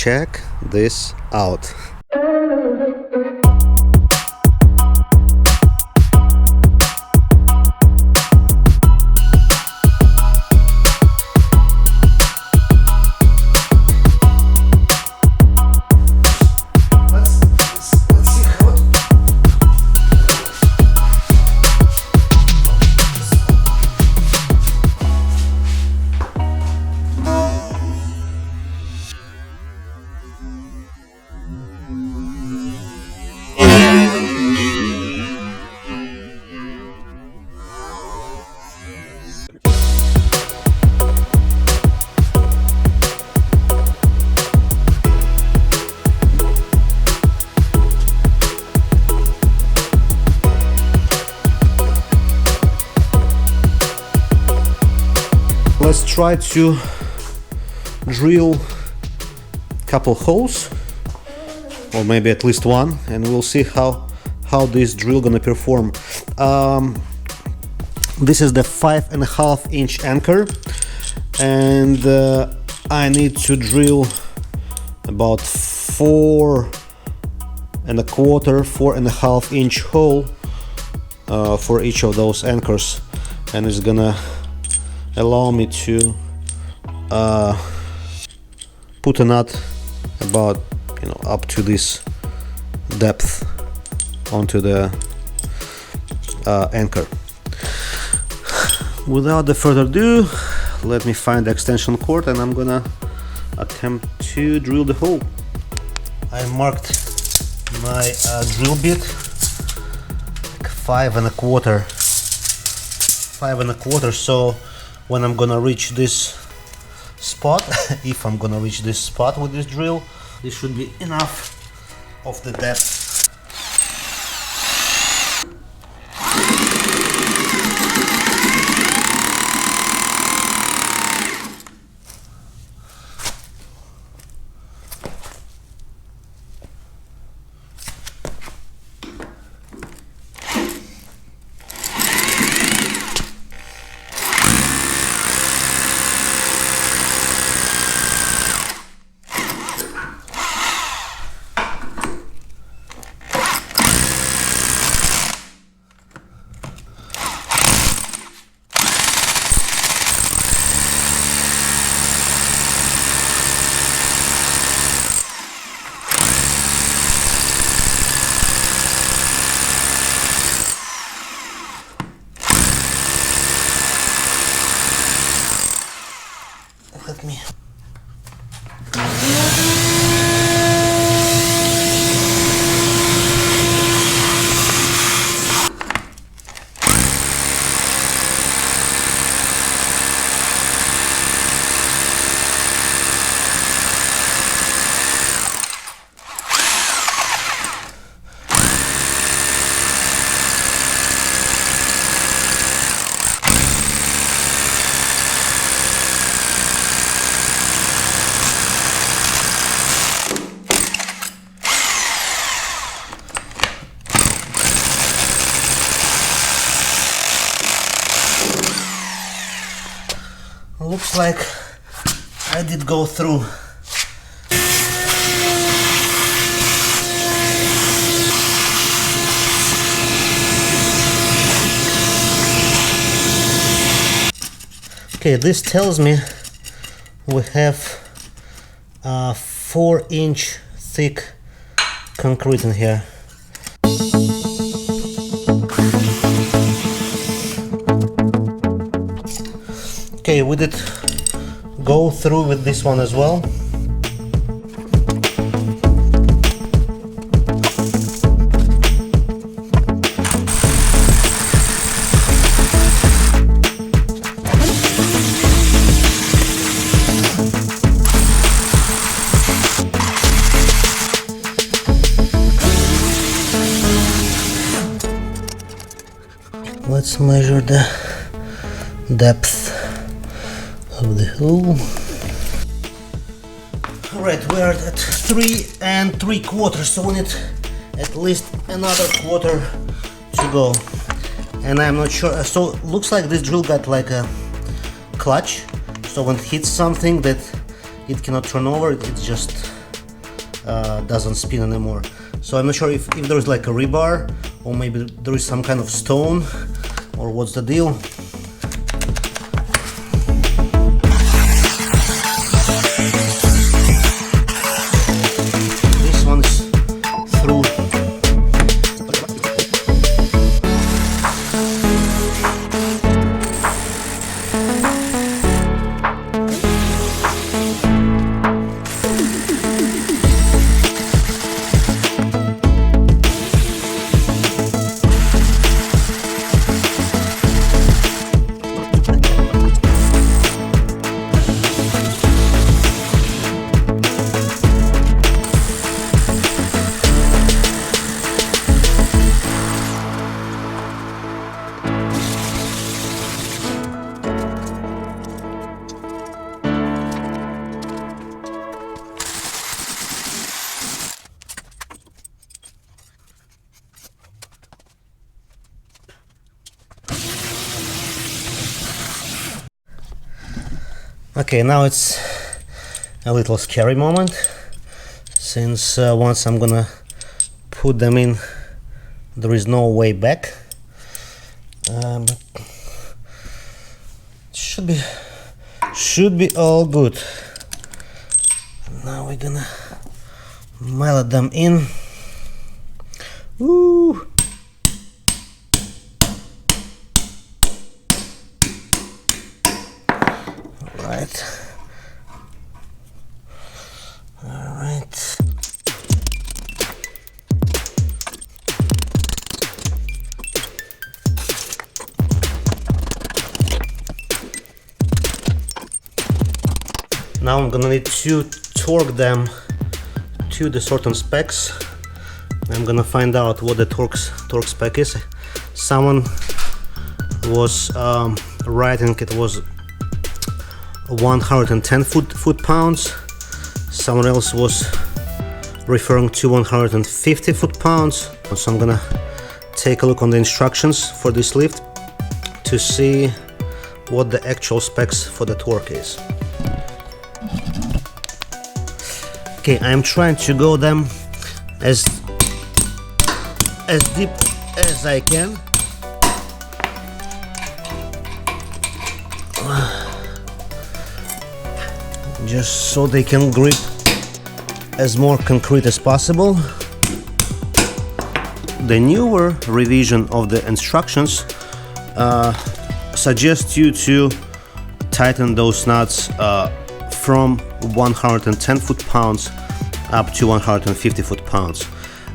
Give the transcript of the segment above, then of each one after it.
check this out. Let's try to drill a couple holes, or maybe at least one, and we'll see how this drill gonna perform. This is the 5.5 inch anchor, and I need to drill about 4.25 inch hole for each of those anchors, and it's gonna allow me to put a knot about up to this depth onto the anchor. Without the further ado, let me find the extension cord and I'm gonna attempt to drill the hole. I marked my drill bit like 5.25, so when I'm gonna reach this spot, if I'm gonna reach this spot with this drill, this should be enough of the depth. Let me. Looks like I did go through. Okay, this tells me we have 4-inch thick concrete in here. Okay, we did go through with this one as well. Let's measure the depth of the hole. Alright, we're at 3 3/4, so we need at least another quarter to go. And I'm not sure, so looks like this drill got like a clutch, so when it hits something that it cannot turn over, it just doesn't spin anymore. So I'm not sure if there is like a rebar, or maybe there is some kind of stone, or what's the deal. This one is through. Okay, now it's a little scary moment, since once I'm gonna put them in, there is no way back. But should be all good. Now we're gonna mallet them in. Woo! All right. Now I'm gonna need to torque them to the certain specs. I'm gonna find out what the torque spec is. Someone was writing it was 110 foot-pounds. Someone else was referring to 150 foot-pounds. So I'm gonna take a look on the instructions for this lift to see what the actual specs for the torque is. Okay, I'm trying to go them as deep as I can. Just so they can grip as more concrete as possible. The newer revision of the instructions suggests you to tighten those nuts from 110 foot-pounds up to 150 foot-pounds.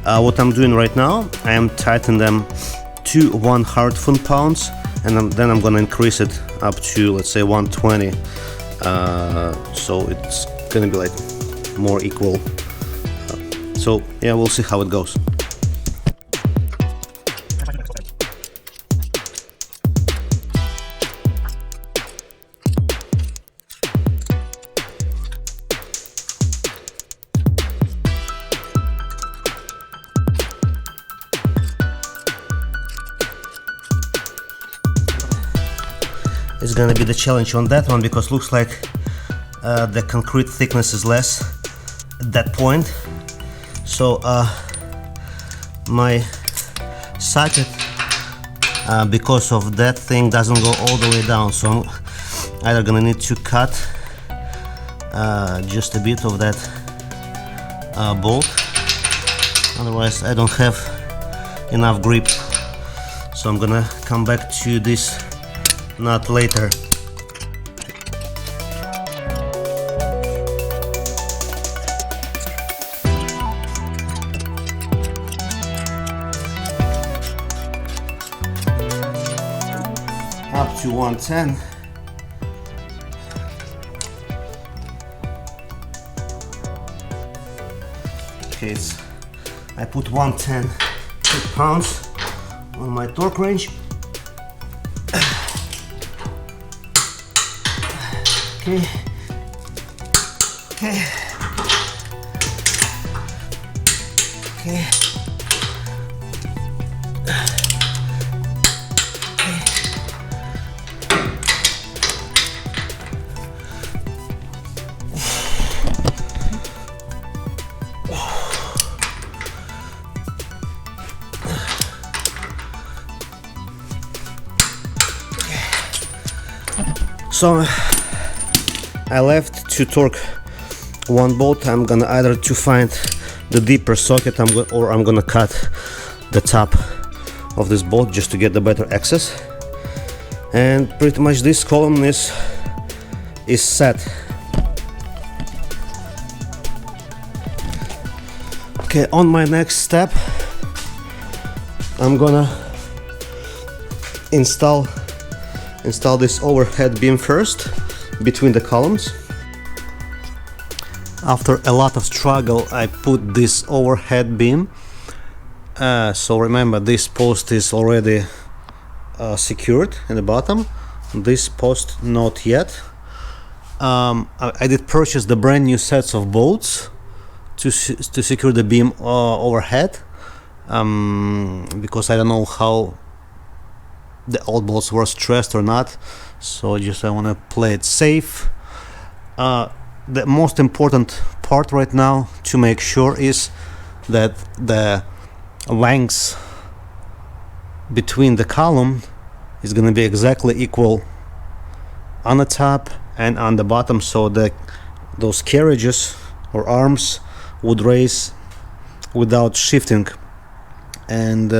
What I'm doing right now, I am tightening them to 100 foot-pounds, and then I'm gonna increase it up to, let's say, 120. So it's gonna be like more equal. So yeah, we'll see how it goes. It's gonna be the challenge on that one, because looks like the concrete thickness is less at that point. So my socket, because of that thing, doesn't go all the way down, so I'm either gonna need to cut just a bit of that bolt, otherwise I don't have enough grip. So I'm gonna come back to this nut later. Up to 110. Okay, I put 110 foot-pounds on my torque wrench. Okay. Okay. Okay. So I left to torque one bolt. I'm gonna either to find the deeper socket or I'm gonna cut the top of this bolt just to get the better access. And pretty much this column is set. Okay, on my next step I'm gonna install this overhead beam first between the columns. After a lot of struggle I put this overhead beam. So remember, this post is already secured in the bottom, this post not yet. I did purchase the brand new sets of bolts to secure the beam overhead, because I don't know how the old bolts were stressed or not, so I want to play it safe. The most important part right now to make sure is that the lengths between the column is going to be exactly equal on the top and on the bottom, so that those carriages or arms would raise without shifting. And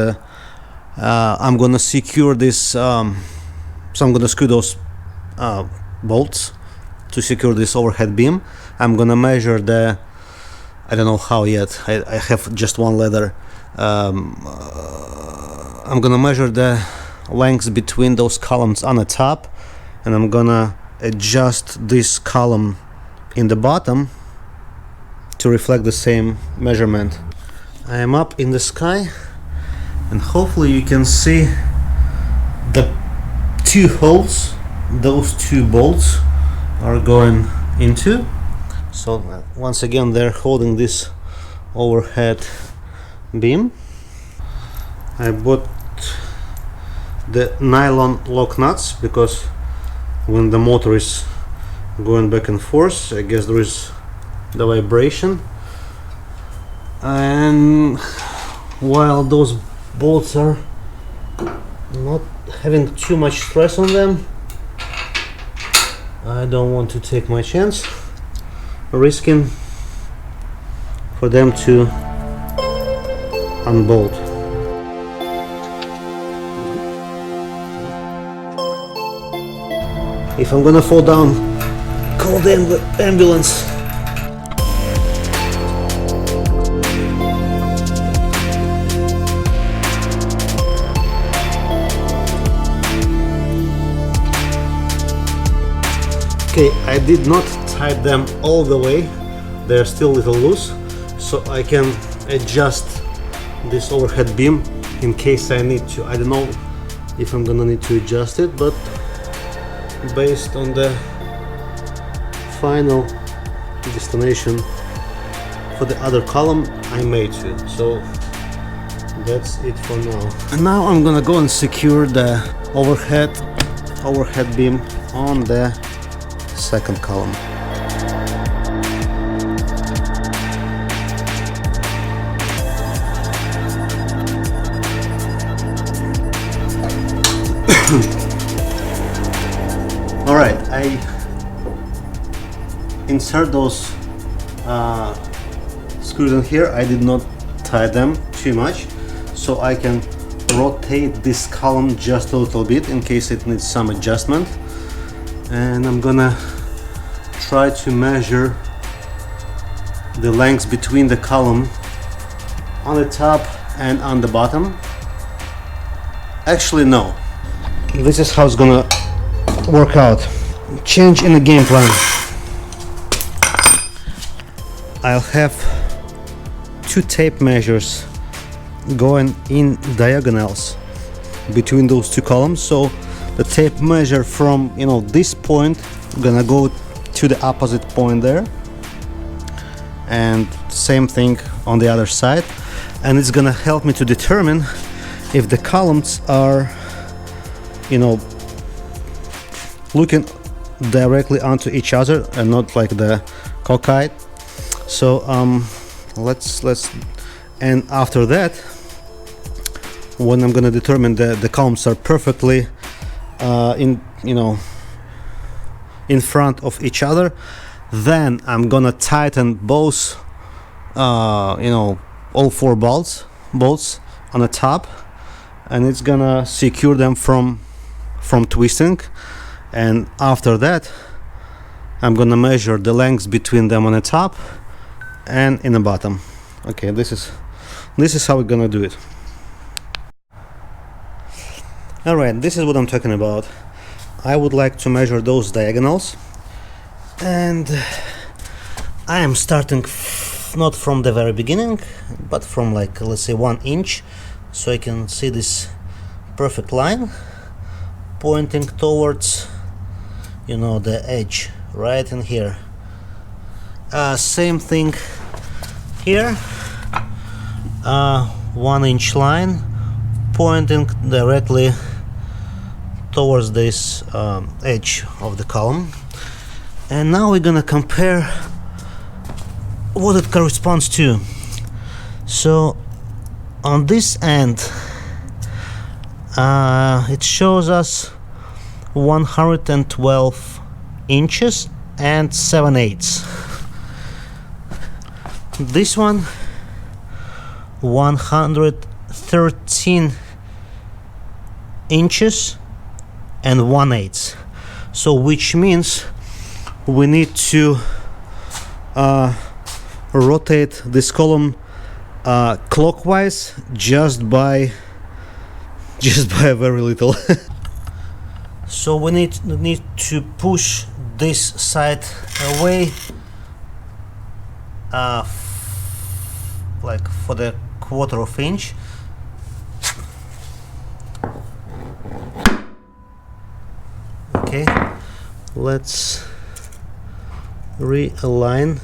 I'm gonna secure this, so I'm gonna screw those bolts to secure this overhead beam. I'm gonna measure the, I don't know how yet, I have just one leather. I'm gonna measure the lengths between those columns on the top, and I'm gonna adjust this column in the bottom to reflect the same measurement. I am up in the sky, and hopefully you can see the two holes those two bolts are going into. So once again they're holding this overhead beam. I bought the nylon lock nuts because when the motor is going back and forth, I guess there is the vibration, and while those bolts are not having too much stress on them, I don't want to take my chance risking for them to unbolt. If I'm gonna fall down, call the ambulance. Okay, I did not tie them all the way, they're still a little loose, so I can adjust this overhead beam in case I need to. I don't know if I'm gonna need to adjust it, but based on the final destination for the other column, I made to. So that's it for now. And now I'm gonna go and secure the overhead beam on the second column. Alright, I insert those screws in here. I did not tie them too much, so I can rotate this column just a little bit in case it needs some adjustment. And I'm gonna try to measure the lengths between the column on the top and on the bottom. Actually no, this is how it's gonna work out. Change in the game plan. I'll have two tape measures going in diagonals between those two columns, so the tape measure from this point gonna go to the opposite point there, and same thing on the other side, and it's gonna help me to determine if the columns are looking directly onto each other and not like the cockeyed. So let's and after that, when I'm gonna determine the columns are perfectly in front of each other. Then I'm gonna tighten both all 4 bolts on the top, and it's gonna secure them from twisting. And after that I'm gonna measure the lengths between them on the top and in the bottom. Okay, this is how we're gonna do it. Alright, this is what I'm talking about. I would like to measure those diagonals, and I am starting not from the very beginning, but from, like, let's say 1 inch, so I can see this perfect line pointing towards, the edge right in here. Same thing here, 1 inch line pointing directly towards this edge of the column. And now we're gonna compare what it corresponds to. So on this end it shows us 112 inches and 7/8. This one 113 inches and 1/8. So which means we need to rotate this column clockwise just by very little. So we need to push this side away like for the 1/4 inch. Okay, let's realign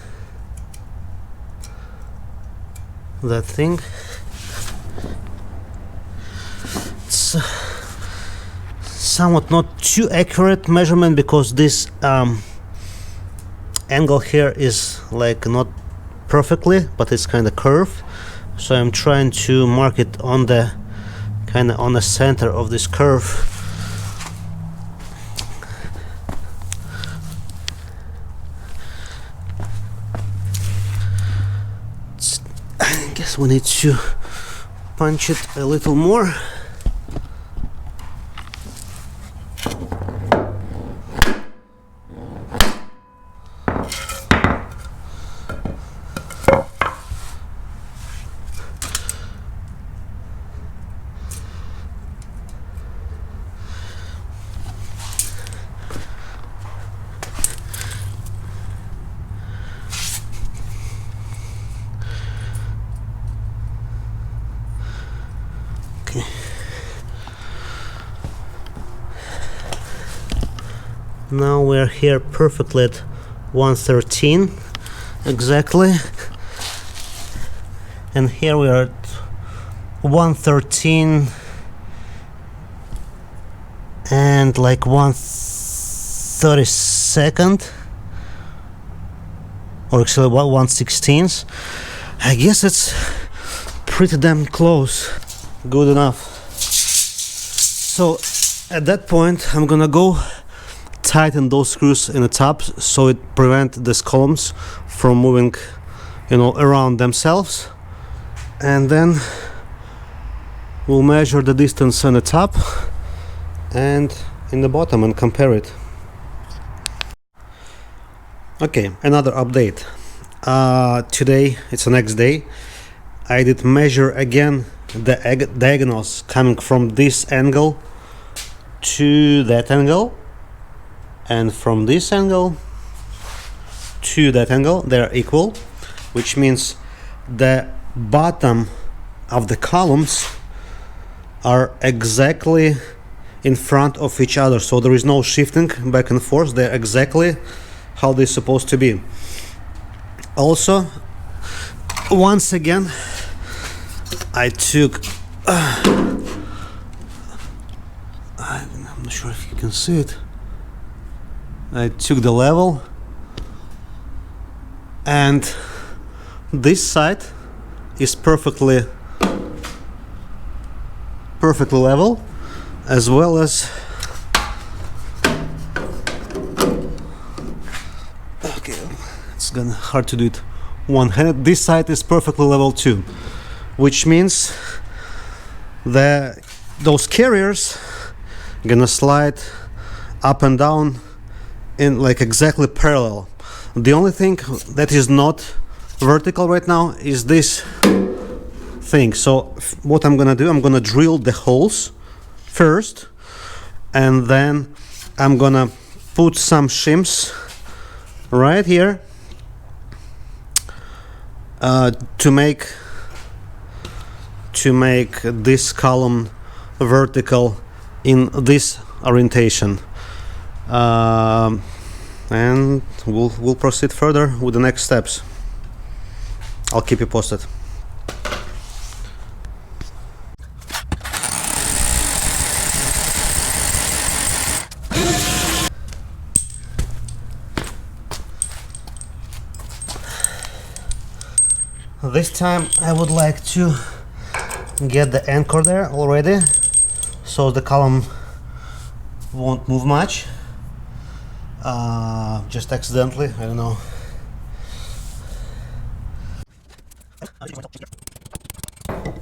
that thing. It's somewhat not too accurate measurement because this angle here is like not perfectly, but it's kind of curved. So I'm trying to mark it on the kind of on the center of this curve. I guess we need to punch it a little more. Now we're here perfectly at 113 exactly, and here we are at 113 and like 1/32, or actually 1/16. I guess it's pretty damn close. Good enough. So at that point I'm gonna go tighten those screws in the top so it prevents these columns from moving around themselves, and then we'll measure the distance on the top and in the bottom and compare it. Okay, another update. Today, it's the next day, I did measure again the diagonals coming from this angle to that angle, and from this angle to that angle. They're equal, which means the bottom of the columns are exactly in front of each other, so there is no shifting back and forth. They're exactly how they're supposed to be. Also, once again, I took I'm not sure if you can see it. I took the level, and this side is perfectly level, as well as gonna hard to do it one-handed. This side is perfectly level too, which means that those carriers gonna slide up and down in like exactly parallel. The only thing that is not vertical right now is this thing. So what I'm gonna do, I'm gonna drill the holes first, and then I'm gonna put some shims right here to make this column vertical in this orientation, and we'll proceed further with the next steps. I'll keep you posted. This time I would like to get the anchor there already, so the column won't move much, just accidentally, I don't know.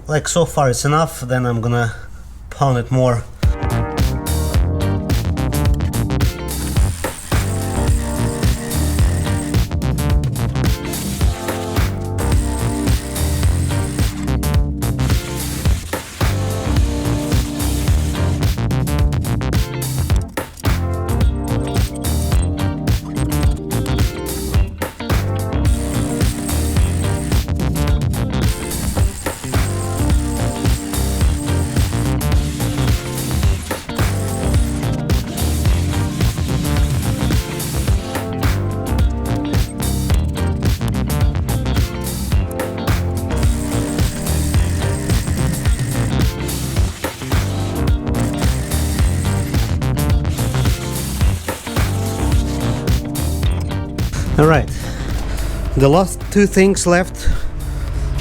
Like so far it's enough, then I'm gonna pound it more. Alright, the last two things left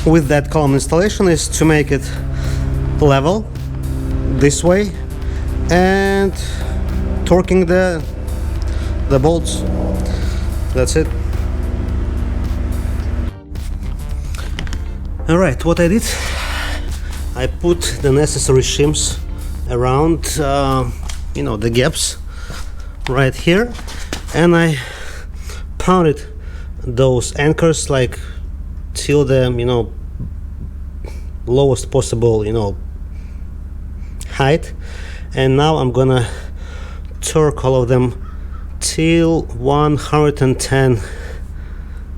with that column installation is to make it level this way and torquing the bolts. That's it. Alright, what I did, I put the necessary shims around the gaps right here, and I pounded those anchors like till the lowest possible height, and now I'm gonna torque all of them till 110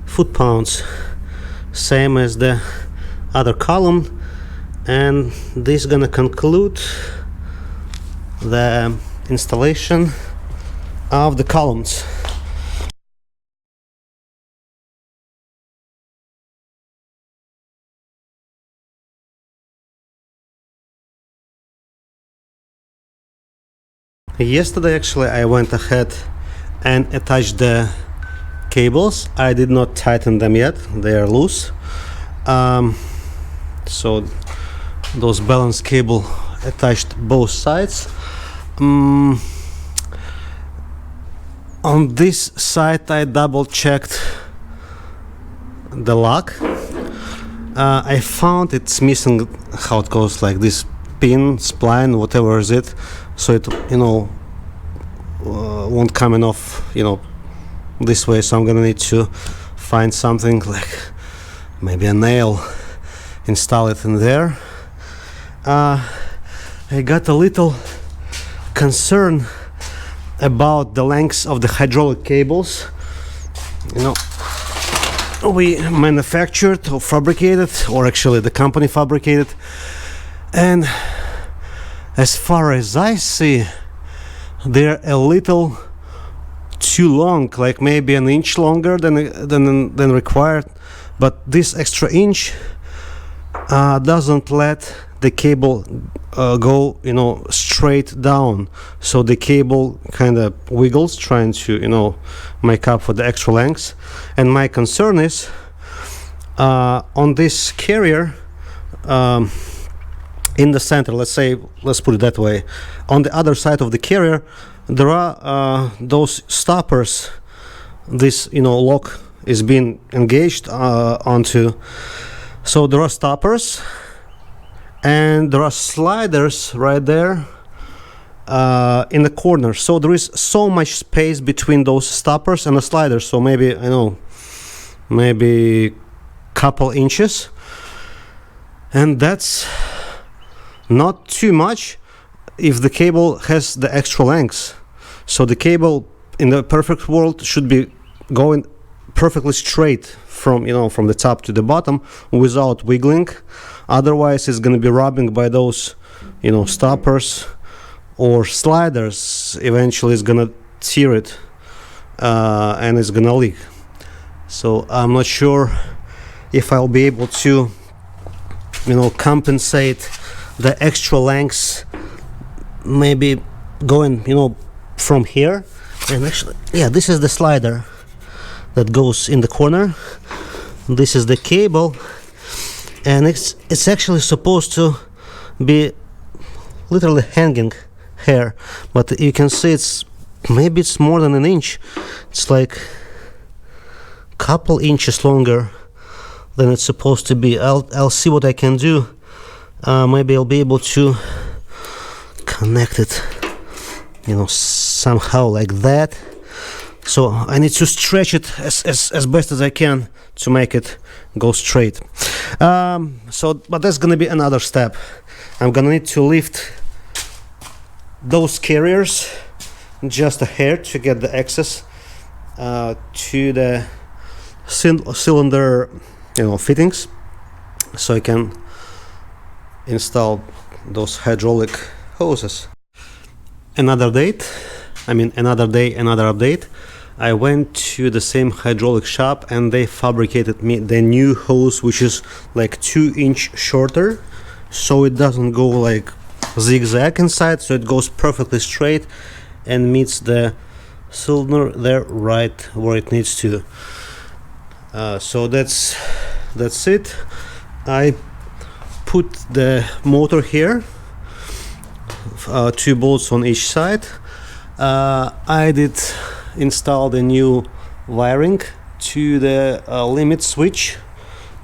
foot-pounds, same as the other column, and this is gonna conclude the installation of the columns. Yesterday actually I went ahead and attached the cables. I did not tighten them yet, they are loose. So those balance cable attached both sides. On this side I double checked the lock. I found it's missing, how it goes, like this pin, spline, whatever is it, so it won't come in off this way, so I'm gonna need to find something like maybe a nail, install it in there. I got a little concern about the lengths of the hydraulic cables. We manufactured or fabricated, or actually the company fabricated, and as far as I see, they're a little too long, like maybe an inch longer than required. But this extra inch doesn't let the cable go straight down, so the cable kind of wiggles, trying to make up for the extra length. And my concern is on this carrier, in the center, let's put it that way, on the other side of the carrier there are those stoppers, this lock is being engaged onto. So there are stoppers and there are sliders right there in the corner. So there is so much space between those stoppers and the sliders. So maybe, I know, maybe couple inches, and that's not too much if the cable has the extra length. So the cable in the perfect world should be going perfectly straight from, you know, from the top to the bottom without wiggling. Otherwise it's going to be rubbing by those, you know, stoppers or sliders. Eventually it's going to tear it and it's going to leak. So I'm not sure if I'll be able to, you know, compensate the extra lengths, maybe going, you know, from here. And actually, yeah, this is the slider that goes in the corner. This is the cable, and it's actually supposed to be literally hanging here, but you can see it's maybe it's more than an inch. It's like a couple inches longer than it's supposed to be. I'll see what I can do. Maybe I'll be able to connect it, you know, somehow like that. So I need to stretch it as best as I can to make it go straight. But that's gonna be another step. I'm gonna need to lift those carriers just a hair to get the access to the cylinder, you know, fittings, so I can install those hydraulic hoses. Another day, another update. I went to the same hydraulic shop and they fabricated me the new hose, which is like 2 inches shorter, so it doesn't go like zigzag inside, so it goes perfectly straight and meets the cylinder there right where it needs to. So that's it. I put the motor here, 2 bolts on each side. I did install the new wiring to the limit switch,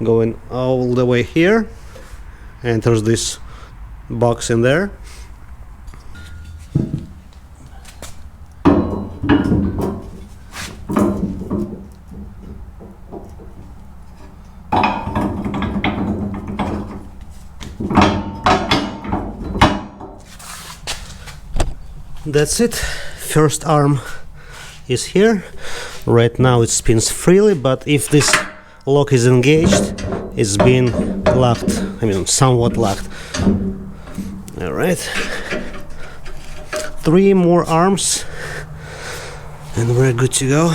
going all the way here. Enters this box in there. That's it. First arm is here. Right now it spins freely, but if this lock is engaged, it's been locked, somewhat locked. All right, 3 more arms and we're good to go.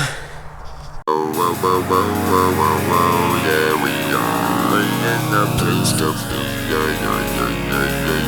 Yeah, we are in the place to be. Yeah.